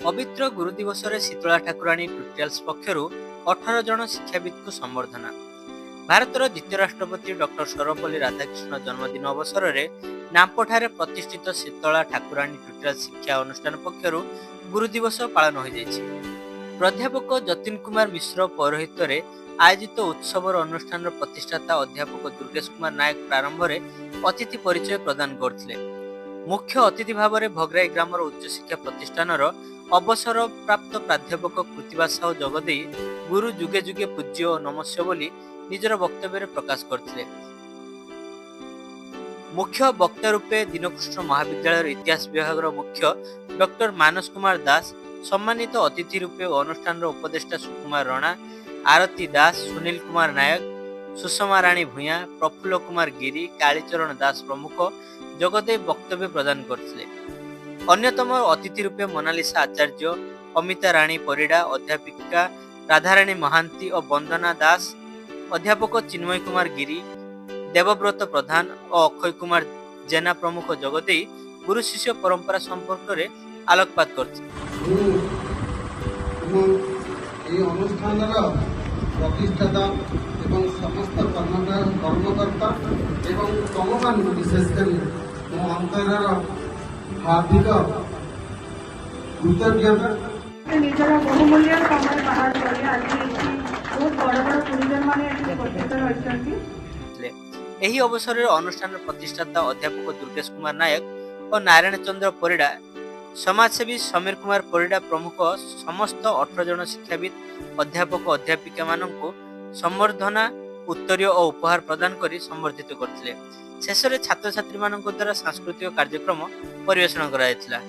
पवित्र गुरु दिवस शीतला ठाकुराणी ट्युटोरियल्स पक्षर 18 जन शिक्षाविद को संबर्धना। भारतर द्वितीय राष्ट्रपति डॉक्टर सर्वपल्ली राधाकृष्ण जन्मदिन अवसर में नामपठारे प्रतिष्ठित शीतला ठाकुराणी ट्युटोरियल शिक्षा अनुष्ठान पक्षर गुरु दिवस पालन हो जाइछि। प्राध्यापक जतिन कुमार मिश्र पौरोहित्य रे आयोजित उत्सव अनुष्ठान प्रतिष्ठाता अध्यापक दुर्गेश कुमार नायक प्रारंभ में अतिथि परिचय प्रदान करथिले। मुख्य अतिथि भाव में भगराई ग्रामर उच्च शिक्षा प्रतिष्ठान अवसर प्राप्त प्राध्यापक कृतिबा साहू जगदे गुरु जुगे जुगे पूज्य और नमस्य बोली निजर वक्तव्य प्रकाश करथिले। मुख्य वक्ता रूपे दीनकृष्ण महाविद्यालय इतिहास विभाग मुख्य डॉक्टर मानस कुमार दास, सम्मानित अतिथि रूपे अनुष्ठान उपदेष्टा सुकुमार राणा, आरती दास, सुनील कुमार नायक, सुषमा राणी भूया, प्रफुल्ल कुमार गिरी, कालीचरण दास प्रमुख जगदेव वक्तव्य प्रदान करथिले। अन्यतम अतिथि रूपे मोनालिसा आचार्य, अमिता राणी परिडा, अध्यापिका राधाराणी महांती और वंदना दास, अध्यापक चिन्मय कुमार गिरी, देवव्रत प्रधान और अक्षय कुमार जेना प्रमुख जगदे गुरु शिष्य परंपरा संपर्क में आलोकपात करथिले। प्रतिष्ठाता एवं समस्त कर्मकर्ता एवं तुम मान विशेषकर मो अंतर हार्दिक कृतज्ञता। निजर बहुमूल्य समय बाहर कर आज बहुत बड़ बड़ गुरुजन मैंने उपस्थित रही। यही अवसर में अनुष्ठान प्रतिष्ठाता अध्यापक दुर्गेश कुमार नायक और नारायण चंद्र परिडा, समाजसेवी समीर कुमार परिडा प्रमुख समस्त 18 जन शिक्षाविद अध्यापक अध्यापिका मानक संबर्धना उत्तरीय और उपहार प्रदान कर संबर्धित करथिले। शेष में छात्र छात्री मानक द्वारा सांस्कृतिक कार्यक्रम परिवेषण कराଯାଇଥିଲା।